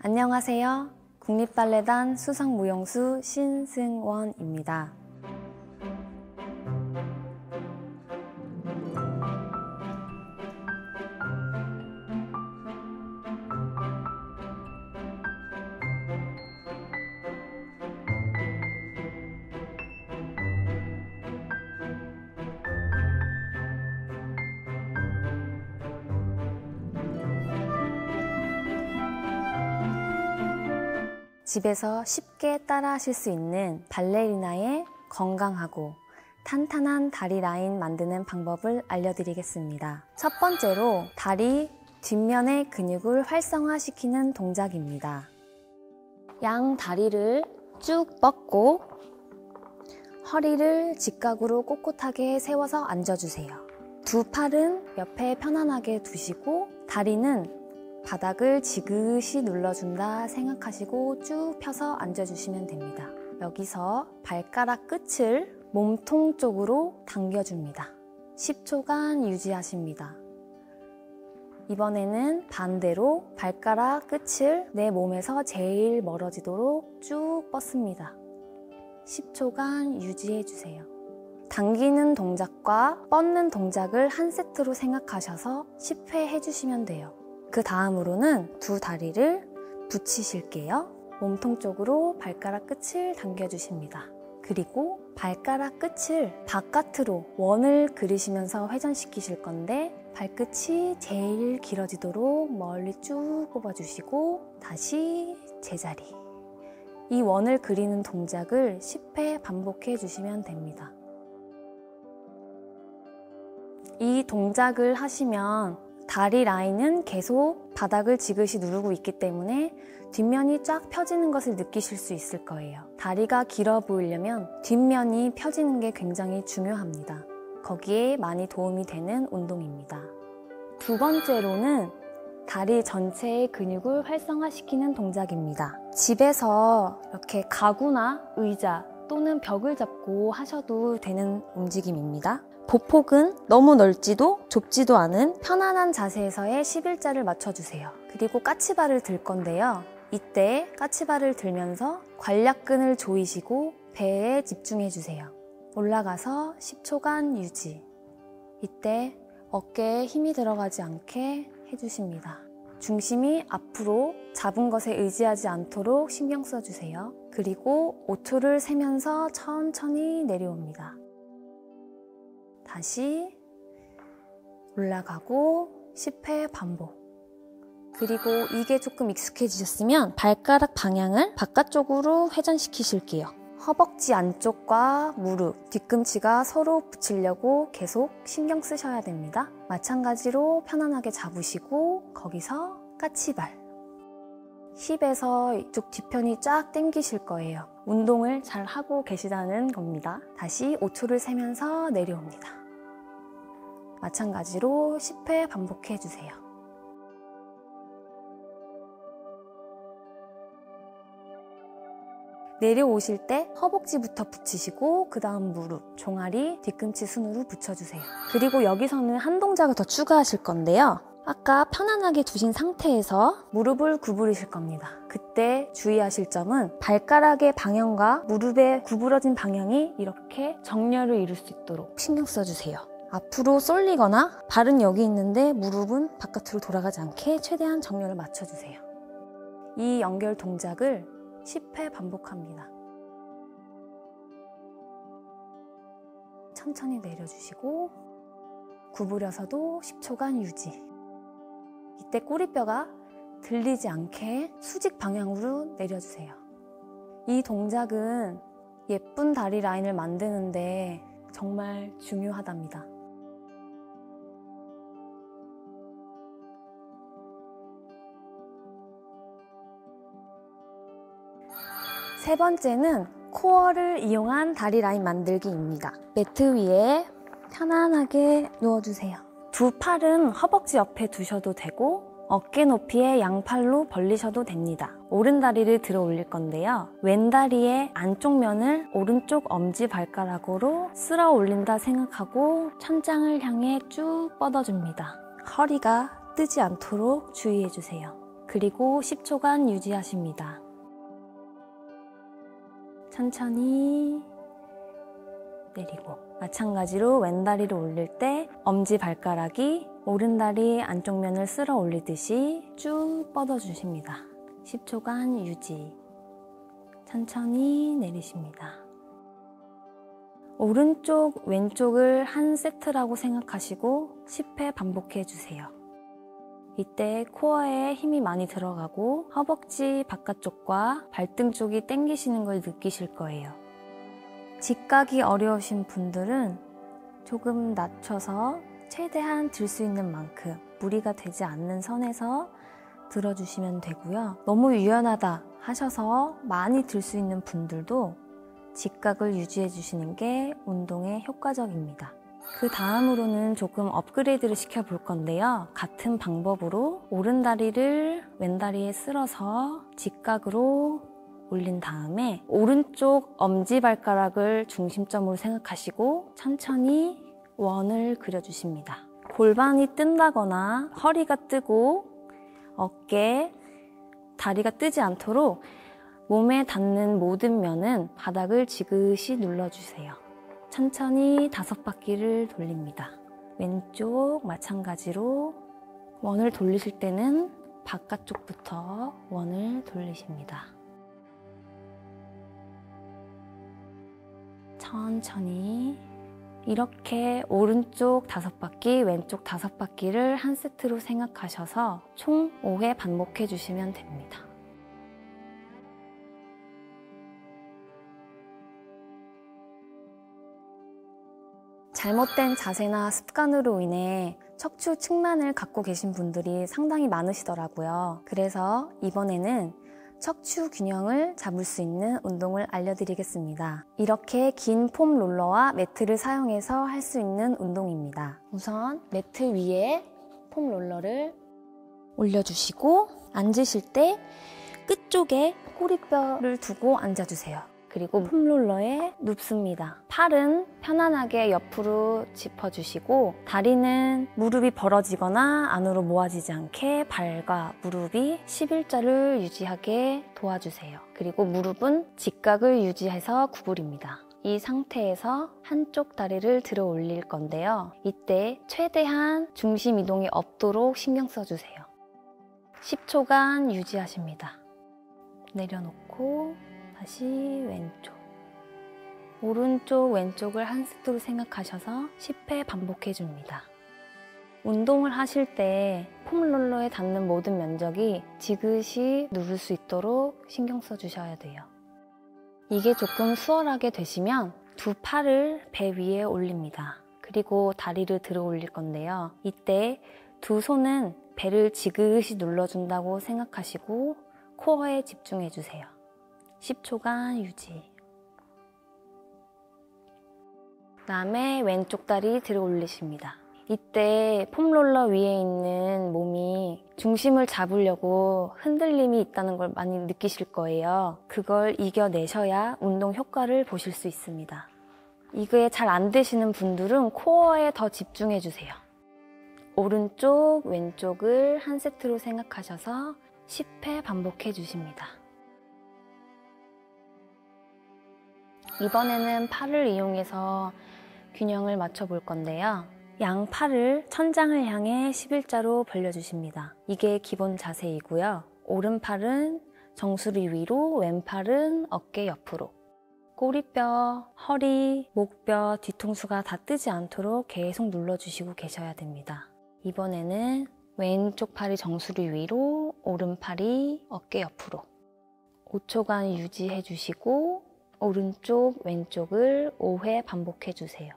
안녕하세요. 국립발레단 수상무용수 신승원입니다. 집에서 쉽게 따라 하실 수 있는 발레리나의 건강하고 탄탄한 다리 라인 만드는 방법을 알려드리겠습니다. 첫 번째로 다리 뒷면의 근육을 활성화시키는 동작입니다. 양 다리를 쭉 뻗고 허리를 직각으로 꼿꼿하게 세워서 앉아주세요. 두 팔은 옆에 편안하게 두시고 다리는 바닥을 지그시 눌러준다 생각하시고 쭉 펴서 앉아주시면 됩니다. 여기서 발가락 끝을 몸통 쪽으로 당겨줍니다. 10초간 유지하십니다. 이번에는 반대로 발가락 끝을 내 몸에서 제일 멀어지도록 쭉 뻗습니다. 10초간 유지해주세요. 당기는 동작과 뻗는 동작을 한 세트로 생각하셔서 10회 해주시면 돼요. 그 다음으로는 두 다리를 붙이실게요. 몸통 쪽으로 발가락 끝을 당겨주십니다. 그리고 발가락 끝을 바깥으로 원을 그리시면서 회전시키실 건데 발끝이 제일 길어지도록 멀리 쭉 뽑아주시고 다시 제자리. 이 원을 그리는 동작을 10회 반복해 주시면 됩니다. 이 동작을 하시면 다리 라인은 계속 바닥을 지그시 누르고 있기 때문에 뒷면이 쫙 펴지는 것을 느끼실 수 있을 거예요. 다리가 길어 보이려면 뒷면이 펴지는 게 굉장히 중요합니다. 거기에 많이 도움이 되는 운동입니다. 두 번째로는 다리 전체의 근육을 활성화시키는 동작입니다. 집에서 이렇게 가구나 의자 또는 벽을 잡고 하셔도 되는 움직임입니다. 보폭은 너무 넓지도 좁지도 않은 편안한 자세에서의 11자를 맞춰주세요. 그리고 까치발을 들 건데요. 이때 까치발을 들면서 관략근을 조이시고 배에 집중해주세요. 올라가서 10초간 유지. 이때 어깨에 힘이 들어가지 않게 해주십니다. 중심이 앞으로 잡은 것에 의지하지 않도록 신경 써주세요. 그리고 5초를 세면서 천천히 내려옵니다. 다시 올라가고 10회 반복. 그리고 이게 조금 익숙해지셨으면 발가락 방향을 바깥쪽으로 회전시키실게요. 허벅지 안쪽과 무릎, 뒤꿈치가 서로 붙이려고 계속 신경 쓰셔야 됩니다. 마찬가지로 편안하게 잡으시고 거기서 까치발. 힙에서 이쪽 뒤편이 쫙 당기실 거예요. 운동을 잘 하고 계시다는 겁니다. 다시 5초를 세면서 내려옵니다. 마찬가지로 10회 반복해 주세요. 내려오실 때 허벅지부터 붙이시고 그 다음 무릎, 종아리, 뒤꿈치 순으로 붙여주세요. 그리고 여기서는 한 동작을 더 추가하실 건데요. 아까 편안하게 두신 상태에서 무릎을 구부리실 겁니다. 그때 주의하실 점은 발가락의 방향과 무릎의 구부러진 방향이 이렇게 정렬을 이룰 수 있도록 신경 써주세요. 앞으로 쏠리거나 발은 여기 있는데 무릎은 바깥으로 돌아가지 않게 최대한 정렬을 맞춰주세요. 이 연결 동작을 10회 반복합니다. 천천히 내려주시고 구부려서도 10초간 유지. 이때 꼬리뼈가 들리지 않게 수직 방향으로 내려주세요. 이 동작은 예쁜 다리 라인을 만드는데 정말 중요하답니다. 세 번째는 코어를 이용한 다리 라인 만들기입니다. 매트 위에 편안하게 누워주세요. 두 팔은 허벅지 옆에 두셔도 되고 어깨 높이의 양팔로 벌리셔도 됩니다. 오른 다리를 들어 올릴 건데요. 왼 다리의 안쪽 면을 오른쪽 엄지발가락으로 쓸어 올린다 생각하고 천장을 향해 쭉 뻗어줍니다. 허리가 뜨지 않도록 주의해주세요. 그리고 10초간 유지하십니다. 천천히 내리고, 마찬가지로 왼다리를 올릴 때 엄지발가락이 오른다리 안쪽 면을 쓸어 올리듯이 쭉 뻗어주십니다. 10초간 유지. 천천히 내리십니다. 오른쪽, 왼쪽을 한 세트라고 생각하시고 10회 반복해 주세요. 이때 코어에 힘이 많이 들어가고 허벅지 바깥쪽과 발등 쪽이 당기시는 걸 느끼실 거예요. 직각이 어려우신 분들은 조금 낮춰서 최대한 들 수 있는 만큼 무리가 되지 않는 선에서 들어주시면 되고요. 너무 유연하다 하셔서 많이 들 수 있는 분들도 직각을 유지해 주시는 게 운동에 효과적입니다. 그 다음으로는 조금 업그레이드를 시켜볼 건데요. 같은 방법으로 오른다리를 왼다리에 쓸어서 직각으로 올린 다음에 오른쪽 엄지발가락을 중심점으로 생각하시고 천천히 원을 그려주십니다. 골반이 뜬다거나 허리가 뜨고 어깨, 다리가 뜨지 않도록 몸에 닿는 모든 면은 바닥을 지그시 눌러주세요. 천천히 5바퀴를 돌립니다. 왼쪽 마찬가지로 원을 돌리실 때는 바깥쪽부터 원을 돌리십니다. 천천히 이렇게 오른쪽 5바퀴, 왼쪽 5바퀴를 한 세트로 생각하셔서 총 5회 반복해 주시면 됩니다. 잘못된 자세나 습관으로 인해 척추 측만을 갖고 계신 분들이 상당히 많으시더라고요. 그래서 이번에는 척추 균형을 잡을 수 있는 운동을 알려드리겠습니다. 이렇게 긴 폼 롤러와 매트를 사용해서 할 수 있는 운동입니다. 우선 매트 위에 폼 롤러를 올려주시고 앉으실 때 끝쪽에 꼬리뼈를 두고 앉아주세요. 그리고 폼롤러에 눕습니다. 팔은 편안하게 옆으로 짚어주시고 다리는 무릎이 벌어지거나 안으로 모아지지 않게 발과 무릎이 11자를 유지하게 도와주세요. 그리고 무릎은 직각을 유지해서 구부립니다. 이 상태에서 한쪽 다리를 들어 올릴 건데요. 이때 최대한 중심 이동이 없도록 신경 써주세요. 10초간 유지하십니다. 내려놓고 다시 왼쪽, 오른쪽, 왼쪽을 한 세트로 생각하셔서 10회 반복해줍니다. 운동을 하실 때 폼롤러에 닿는 모든 면적이 지그시 누를 수 있도록 신경 써주셔야 돼요. 이게 조금 수월하게 되시면 두 팔을 배 위에 올립니다. 그리고 다리를 들어 올릴 건데요. 이때 두 손은 배를 지그시 눌러준다고 생각하시고 코어에 집중해주세요. 10초간 유지. 그다음에 왼쪽 다리 들어 올리십니다. 이때 폼롤러 위에 있는 몸이 중심을 잡으려고 흔들림이 있다는 걸 많이 느끼실 거예요. 그걸 이겨내셔야 운동 효과를 보실 수 있습니다. 이게 잘 안 되시는 분들은 코어에 더 집중해주세요. 오른쪽, 왼쪽을 한 세트로 생각하셔서 10회 반복해 주십니다. 이번에는 팔을 이용해서 균형을 맞춰 볼 건데요. 양팔을 천장을 향해 11자로 벌려주십니다. 이게 기본 자세이고요. 오른팔은 정수리 위로, 왼팔은 어깨 옆으로. 꼬리뼈, 허리, 목뼈, 뒤통수가 다 뜨지 않도록 계속 눌러주시고 계셔야 됩니다. 이번에는 왼쪽 팔이 정수리 위로, 오른팔이 어깨 옆으로. 5초간 유지해 주시고 오른쪽, 왼쪽을 5회 반복해 주세요.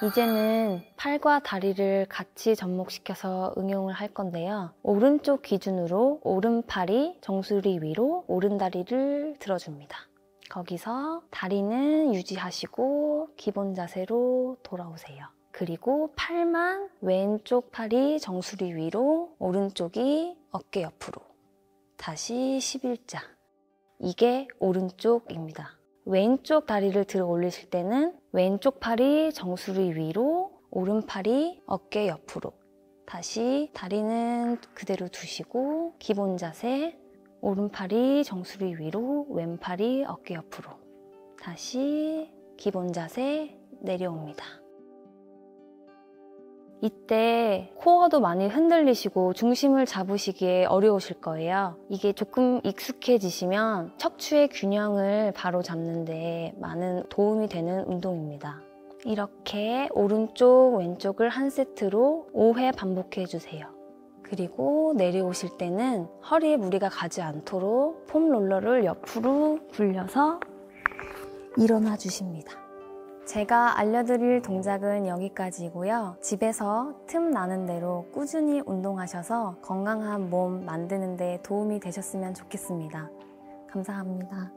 이제는 팔과 다리를 같이 접목시켜서 응용을 할 건데요. 오른쪽 기준으로 오른팔이 정수리 위로 오른다리를 들어줍니다. 거기서 다리는 유지하시고 기본 자세로 돌아오세요. 그리고 팔만 왼쪽 팔이 정수리 위로, 오른쪽이 어깨 옆으로. 다시 11자. 이게 오른쪽입니다. 왼쪽 다리를 들어 올리실 때는 왼쪽 팔이 정수리 위로, 오른팔이 어깨 옆으로. 다시 다리는 그대로 두시고 기본 자세, 오른팔이 정수리 위로, 왼팔이 어깨 옆으로. 다시 기본 자세 내려옵니다. 이때 코어도 많이 흔들리시고 중심을 잡으시기에 어려우실 거예요. 이게 조금 익숙해지시면 척추의 균형을 바로 잡는데 많은 도움이 되는 운동입니다. 이렇게 오른쪽, 왼쪽을 한 세트로 5회 반복해 주세요. 그리고 내려오실 때는 허리에 무리가 가지 않도록 폼 롤러를 옆으로 굴려서 일어나 주십니다. 제가 알려드릴 동작은 여기까지고요. 집에서 틈 나는 대로 꾸준히 운동하셔서 건강한 몸 만드는 데 도움이 되셨으면 좋겠습니다. 감사합니다.